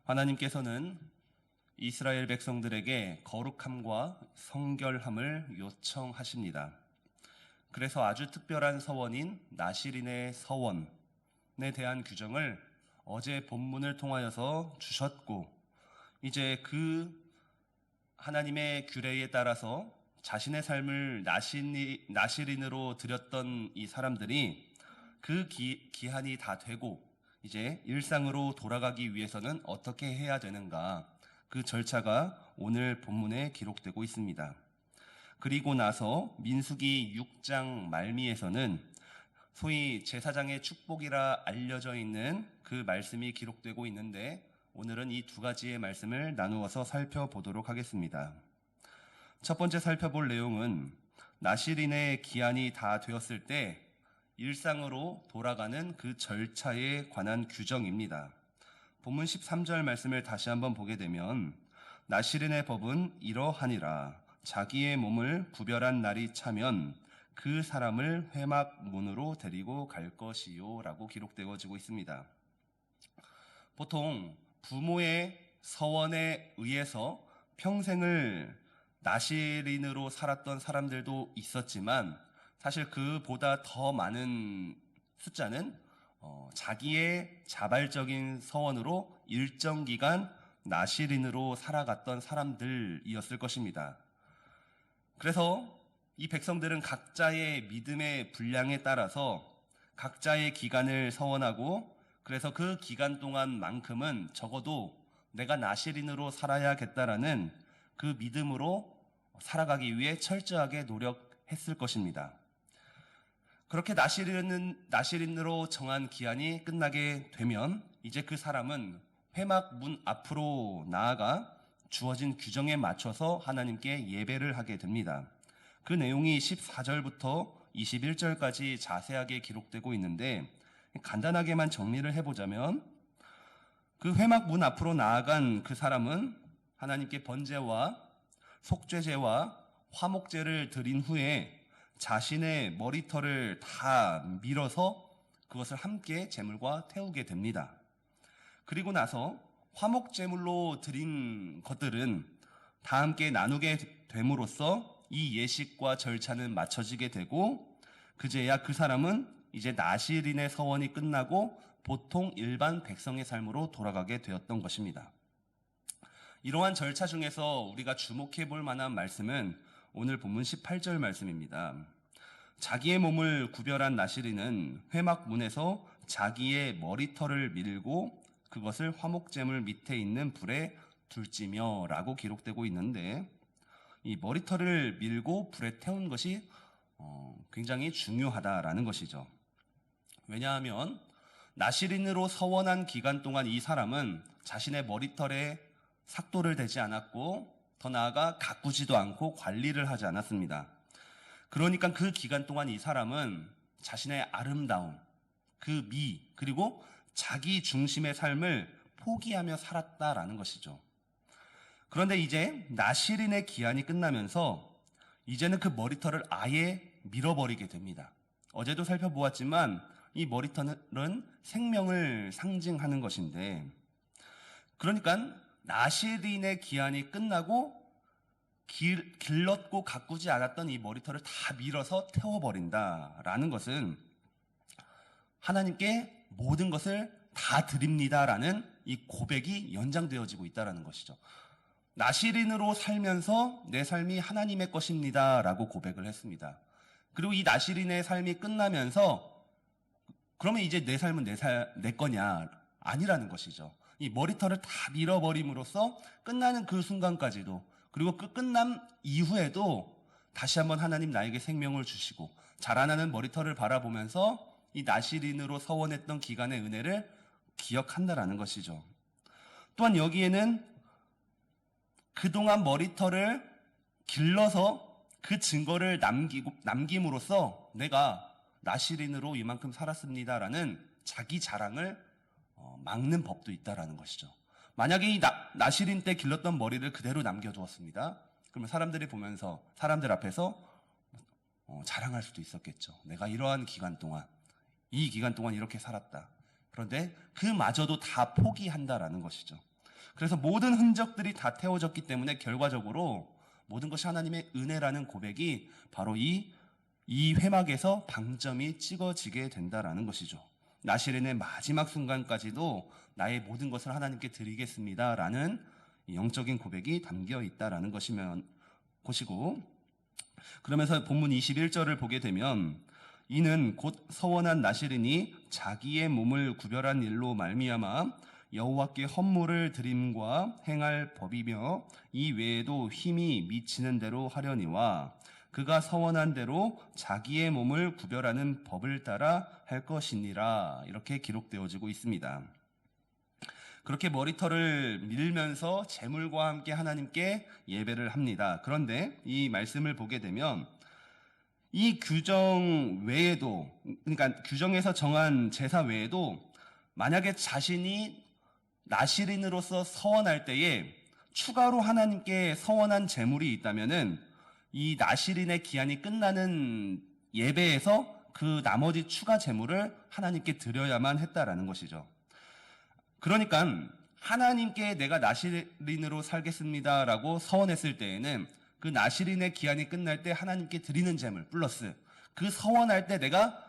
하나님께서는 이스라엘 백성들에게 거룩함과 성결함을 요청하십니다. 그래서 아주 특별한 서원인 나실인의 서원에 대한 규정을 어제 본문을 통하여서 주셨고, 이제 그 하나님의 규례에 따라서 자신의 삶을 나실인으로 드렸던 이 사람들이 그 기한이 다 되고 이제 일상으로 돌아가기 위해서는 어떻게 해야 되는가, 그 절차가 오늘 본문에 기록되고 있습니다. 그리고 나서 민수기 6장 말미에서는 소위 제사장의 축복이라 알려져 있는 그 말씀이 기록되고 있는데, 오늘은 이 두 가지의 말씀을 나누어서 살펴보도록 하겠습니다. 첫 번째 살펴볼 내용은 나실인의 기한이 다 되었을 때 일상으로 돌아가는 그 절차에 관한 규정입니다. 본문 13절 말씀을 다시 한번 보게 되면, 나실인의 법은 이러하니라. 자기의 몸을 구별한 날이 차면 그 사람을 회막문으로 데리고 갈 것이요 라고 기록되어지고 있습니다. 보통 부모의 서원에 의해서 평생을 나실인으로 살았던 사람들도 있었지만, 사실 그보다 더 많은 숫자는 자기의 자발적인 서원으로 일정 기간 나실인으로 살아갔던 사람들이었을 것입니다. 그래서 이 백성들은 각자의 믿음의 분량에 따라서 각자의 기간을 서원하고, 그래서 그 기간 동안만큼은 적어도 내가 나실인으로 살아야겠다라는 그 믿음으로 살아가기 위해 철저하게 노력했을 것입니다. 그렇게 나실인으로 정한 기한이 끝나게 되면 이제 그 사람은 회막 문 앞으로 나아가 주어진 규정에 맞춰서 하나님께 예배를 하게 됩니다. 그 내용이 14절부터 21절까지 자세하게 기록되고 있는데, 간단하게만 정리를 해보자면, 그 회막 문 앞으로 나아간 그 사람은 하나님께 번제와 속죄제와 화목제를 드린 후에 자신의 머리털을 다 밀어서 그것을 함께 제물과 태우게 됩니다. 그리고 나서 화목제물로 드린 것들은 다 함께 나누게 됨으로써 이 예식과 절차는 마쳐지게 되고, 그제야 그 사람은 이제 나실인의 서원이 끝나고 보통 일반 백성의 삶으로 돌아가게 되었던 것입니다. 이러한 절차 중에서 우리가 주목해 볼 만한 말씀은 오늘 본문 18절 말씀입니다. 자기의 몸을 구별한 나실인은 회막문에서 자기의 머리털을 밀고 그것을 화목제물 밑에 있는 불에 둘지며 라고 기록되고 있는데, 이 머리털을 밀고 불에 태운 것이 굉장히 중요하다라는 것이죠. 왜냐하면 나실인으로 서원한 기간 동안 이 사람은 자신의 머리털에 삭도를 대지 않았고, 더 나아가 가꾸지도 않고 관리를 하지 않았습니다. 그러니까 그 기간 동안 이 사람은 자신의 아름다움, 그 미, 그리고 자기 중심의 삶을 포기하며 살았다라는 것이죠. 그런데 이제 나실인의 기한이 끝나면서 이제는 그 머리털을 아예 밀어버리게 됩니다. 어제도 살펴보았지만 이 머리털은 생명을 상징하는 것인데, 그러니까 나실인의 기한이 끝나고 길렀고 가꾸지 않았던 이 머리털을 다 밀어서 태워버린다라는 것은 하나님께 모든 것을 다 드립니다라는 이 고백이 연장되어지고 있다는 것이죠. 나실인으로 살면서 내 삶이 하나님의 것입니다라고 고백을 했습니다. 그리고 이 나실인의 삶이 끝나면서 그러면 이제 내 삶은 내 거냐? 아니라는 것이죠. 이 머리털을 다 밀어버림으로써 끝나는 그 순간까지도, 그리고 그 끝남 이후에도 다시 한번 하나님 나에게 생명을 주시고 자라나는 머리털을 바라보면서 이 나실인으로 서원했던 기간의 은혜를 기억한다라는 것이죠. 또한 여기에는 그동안 머리털을 길러서 그 증거를 남김으로써 내가 나실인으로 이만큼 살았습니다라는 자기 자랑을 막는 법도 있다라는 것이죠. 만약에 이 나실인 때 길렀던 머리를 그대로 남겨두었습니다. 그러면 사람들이 보면서 사람들 앞에서 자랑할 수도 있었겠죠. 내가 이러한 기간 동안, 이 기간 동안 이렇게 살았다. 그런데 그마저도 다 포기한다라는 것이죠. 그래서 모든 흔적들이 다 태워졌기 때문에 결과적으로 모든 것이 하나님의 은혜라는 고백이 바로 이 회막에서 방점이 찍어지게 된다라는 것이죠. 나시린의 마지막 순간까지도 나의 모든 것을 하나님께 드리겠습니다라는 영적인 고백이 담겨 있다라는 것이고, 그러면서 본문 21절을 보게 되면 이는 곧 서원한 나시린이 자기의 몸을 구별한 일로 말미암아 여호와께 헌물을 드림과 행할 법이며 이 외에도 힘이 미치는 대로 하려니와 그가 서원한 대로 자기의 몸을 구별하는 법을 따라 할 것이니라. 이렇게 기록되어지고 있습니다. 그렇게 머리털을 밀면서 제물과 함께 하나님께 예배를 합니다. 그런데 이 말씀을 보게 되면 이 규정 외에도, 그러니까 규정에서 정한 제사 외에도 만약에 자신이 나시린으로서 서원할 때에 추가로 하나님께 서원한 제물이 있다면은 이 나시린의 기한이 끝나는 예배에서 그 나머지 추가 제물을 하나님께 드려야만 했다라는 것이죠. 그러니까 하나님께 내가 나시린으로 살겠습니다라고 서원했을 때에는 그 나시린의 기한이 끝날 때 하나님께 드리는 제물 플러스 그 서원할 때 내가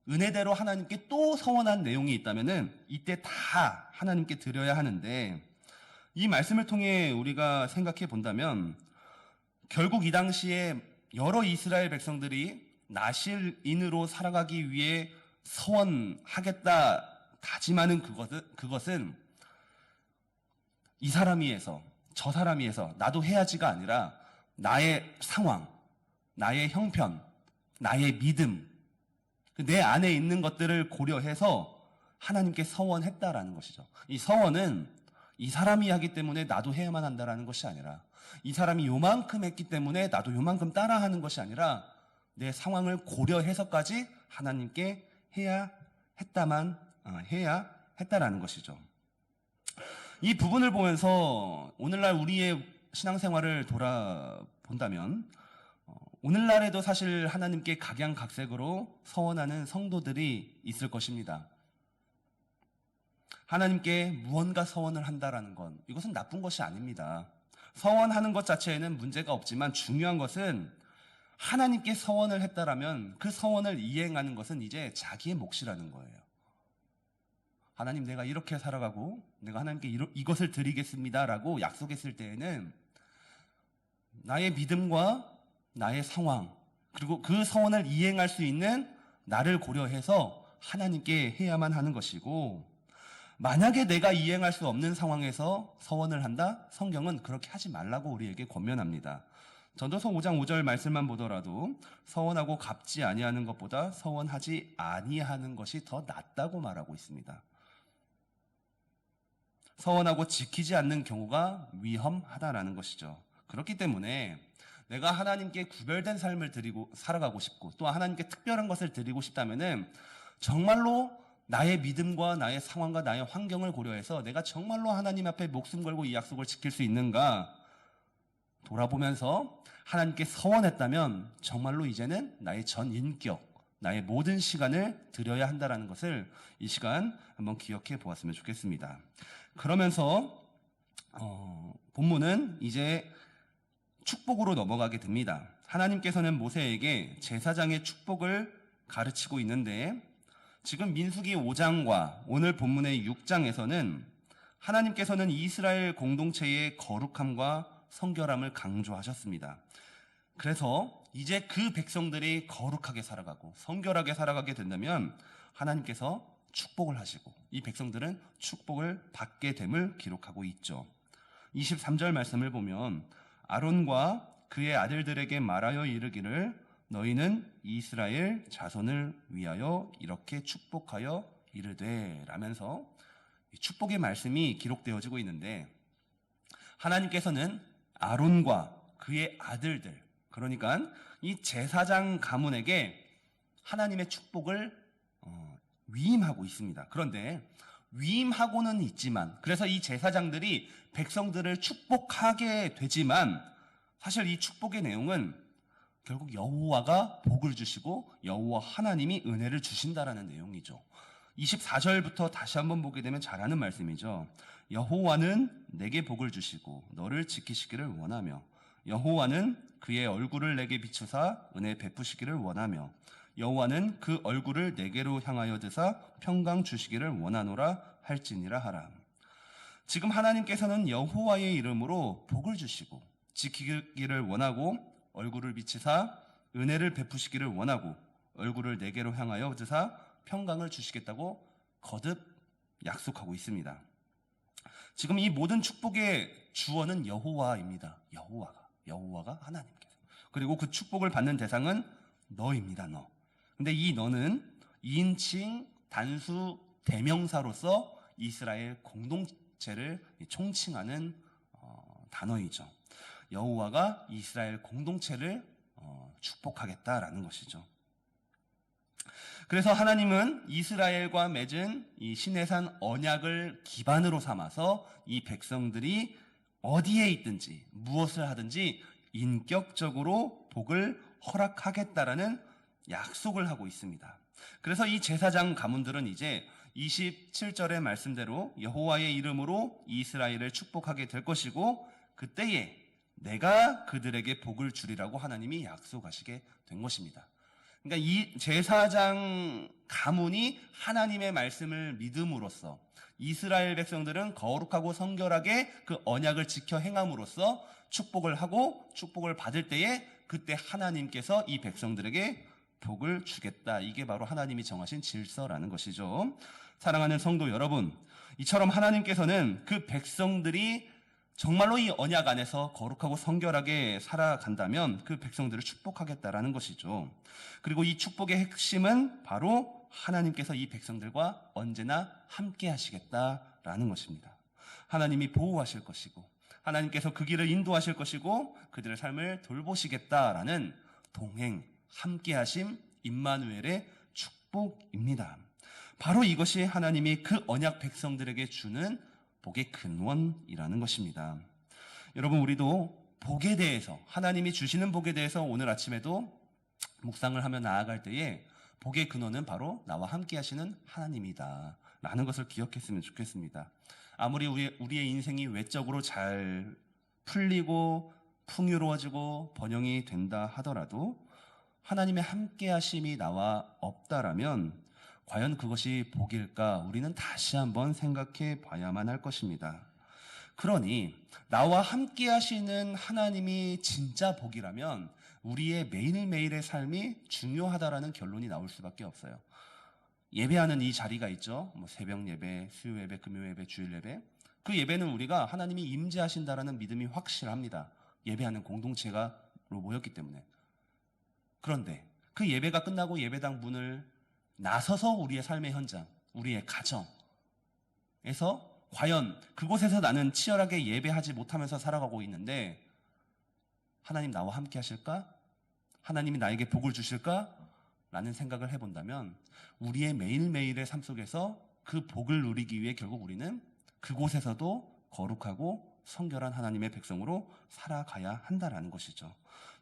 은혜대로 하나님께 또 서원한 내용이 있다면은 이때 다 하나님께 드려야 하는데, 이 말씀을 통해 우리가 생각해 본다면 결국 이 당시에 여러 이스라엘 백성들이 나실인으로 살아가기 위해 서원하겠다 다짐하는 그것은 이 사람이 해서 저 사람이 해서 나도 해야지가 아니라 나의 상황, 나의 형편, 나의 믿음, 내 안에 있는 것들을 고려해서 하나님께 서원했다라는 것이죠. 이 서원은 이 사람이 하기 때문에 나도 해야만 한다라는 것이 아니라, 이 사람이 요만큼 했기 때문에 나도 요만큼 따라하는 것이 아니라 내 상황을 고려해서까지 하나님께 해야 했다라는 것이죠. 이 부분을 보면서 오늘날 우리의 신앙생활을 돌아본다면 오늘날에도 사실 하나님께 각양각색으로 서원하는 성도들이 있을 것입니다. 하나님께 무언가 서원을 한다라는 건 이것은 나쁜 것이 아닙니다. 서원하는 것 자체에는 문제가 없지만 중요한 것은 하나님께 서원을 했다라면 그 서원을 이행하는 것은 이제 자기의 몫이라는 거예요. 하나님, 내가 이렇게 살아가고 내가 하나님께 이것을 드리겠습니다라고 약속했을 때에는 나의 믿음과 나의 상황, 그리고 그 서원을 이행할 수 있는 나를 고려해서 하나님께 해야만 하는 것이고, 만약에 내가 이행할 수 없는 상황에서 서원을 한다? 성경은 그렇게 하지 말라고 우리에게 권면합니다. 전도서 5장 5절 말씀만 보더라도 서원하고 갚지 아니하는 것보다 서원하지 아니하는 것이 더 낫다고 말하고 있습니다. 서원하고 지키지 않는 경우가 위험하다라는 것이죠. 그렇기 때문에 내가 하나님께 구별된 삶을 드리고 살아가고 싶고 또 하나님께 특별한 것을 드리고 싶다면은 정말로 나의 믿음과 나의 상황과 나의 환경을 고려해서 내가 정말로 하나님 앞에 목숨 걸고 이 약속을 지킬 수 있는가 돌아보면서 하나님께 서원했다면 정말로 이제는 나의 전 인격, 나의 모든 시간을 드려야 한다는 것을 이 시간 한번 기억해 보았으면 좋겠습니다. 그러면서 본문은 이제 축복으로 넘어가게 됩니다. 하나님께서는 모세에게 제사장의 축복을 가르치고 있는데 지금 민수기 5장과 오늘 본문의 6장에서는 하나님께서는 이스라엘 공동체의 거룩함과 성결함을 강조하셨습니다. 그래서 이제 그 백성들이 거룩하게 살아가고 성결하게 살아가게 된다면 하나님께서 축복을 하시고 이 백성들은 축복을 받게 됨을 기록하고 있죠. 23절 말씀을 보면 아론과 그의 아들들에게 말하여 이르기를 너희는 이스라엘 자손을 위하여 이렇게 축복하여 이르되 라면서 축복의 말씀이 기록되어지고 있는데 하나님께서는 아론과 그의 아들들, 그러니까 이 제사장 가문에게 하나님의 축복을 위임하고 있습니다. 그런데 위임하고는 있지만, 그래서 이 제사장들이 백성들을 축복하게 되지만 사실 이 축복의 내용은 결국 여호와가 복을 주시고 여호와 하나님이 은혜를 주신다라는 내용이죠. 24절부터 다시 한번 보게 되면 잘 아는 말씀이죠. 여호와는 내게 복을 주시고 너를 지키시기를 원하며 여호와는 그의 얼굴을 내게 비추사 은혜 베푸시기를 원하며 여호와는 그 얼굴을 내게로 향하여 드사 평강 주시기를 원하노라 할지니라 하라. 지금 하나님께서는 여호와의 이름으로 복을 주시고 지키기를 원하고 얼굴을 비치사 은혜를 베푸시기를 원하고 얼굴을 내게로 향하여 드사 평강을 주시겠다고 거듭 약속하고 있습니다. 지금 이 모든 축복의 주어는 여호와입니다. 여호와가 하나님께서. 그리고 그 축복을 받는 대상은 너입니다. 너. 근데 이 너는 2인칭 단수 대명사로서 이스라엘 공동체를 총칭하는 단어이죠. 여호와가 이스라엘 공동체를 축복하겠다라는 것이죠. 그래서 하나님은 이스라엘과 맺은 이 시내산 언약을 기반으로 삼아서 이 백성들이 어디에 있든지 무엇을 하든지 인격적으로 복을 허락하겠다라는 약속을 하고 있습니다. 그래서 이 제사장 가문들은 이제 27절의 말씀대로 여호와의 이름으로 이스라엘을 축복하게 될 것이고 그때에 내가 그들에게 복을 주리라고 하나님이 약속하시게 된 것입니다. 그러니까 이 제사장 가문이 하나님의 말씀을 믿음으로써 이스라엘 백성들은 거룩하고 성결하게 그 언약을 지켜 행함으로써 축복을 하고 축복을 받을 때에 그때 하나님께서 이 백성들에게 복을 주겠다. 이게 바로 하나님이 정하신 질서라는 것이죠. 사랑하는 성도 여러분, 이처럼 하나님께서는 그 백성들이 정말로 이 언약 안에서 거룩하고 성결하게 살아간다면 그 백성들을 축복하겠다라는 것이죠. 그리고 이 축복의 핵심은 바로 하나님께서 이 백성들과 언제나 함께 하시겠다라는 것입니다. 하나님이 보호하실 것이고 하나님께서 그 길을 인도하실 것이고 그들의 삶을 돌보시겠다라는 동행, 함께 하심, 임마누엘의 축복입니다. 바로 이것이 하나님이 그 언약 백성들에게 주는 복의 근원이라는 것입니다. 여러분, 우리도 복에 대해서, 하나님이 주시는 복에 대해서 오늘 아침에도 묵상을 하며 나아갈 때에 복의 근원은 바로 나와 함께 하시는 하나님이다 라는 것을 기억했으면 좋겠습니다. 아무리 우리의 인생이 외적으로 잘 풀리고 풍요로워지고 번영이 된다 하더라도 하나님의 함께 하심이 나와 없다라면 과연 그것이 복일까? 우리는 다시 한번 생각해 봐야만 할 것입니다. 그러니 나와 함께 하시는 하나님이 진짜 복이라면 우리의 매일매일의 삶이 중요하다라는 결론이 나올 수밖에 없어요. 예배하는 이 자리가 있죠. 새벽 예배, 수요 예배, 금요 예배, 주일 예배. 그 예배는 우리가 하나님이 임재하신다라는 믿음이 확실합니다. 예배하는 공동체가 모였기 때문에. 그런데 그 예배가 끝나고 예배당 문을 나서서 우리의 삶의 현장, 우리의 가정에서 과연 그곳에서 나는 치열하게 예배하지 못하면서 살아가고 있는데 하나님 나와 함께 하실까? 하나님이 나에게 복을 주실까? 라는 생각을 해본다면 우리의 매일매일의 삶 속에서 그 복을 누리기 위해 결국 우리는 그곳에서도 거룩하고 성결한 하나님의 백성으로 살아가야 한다라는 것이죠.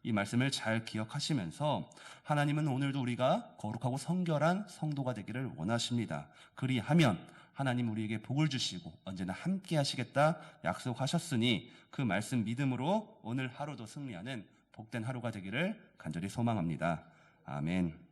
이 말씀을 잘 기억하시면서 하나님은 오늘도 우리가 거룩하고 성결한 성도가 되기를 원하십니다. 그리하면 하나님 우리에게 복을 주시고 언제나 함께 하시겠다 약속하셨으니 그 말씀 믿음으로 오늘 하루도 승리하는 복된 하루가 되기를 간절히 소망합니다. 아멘.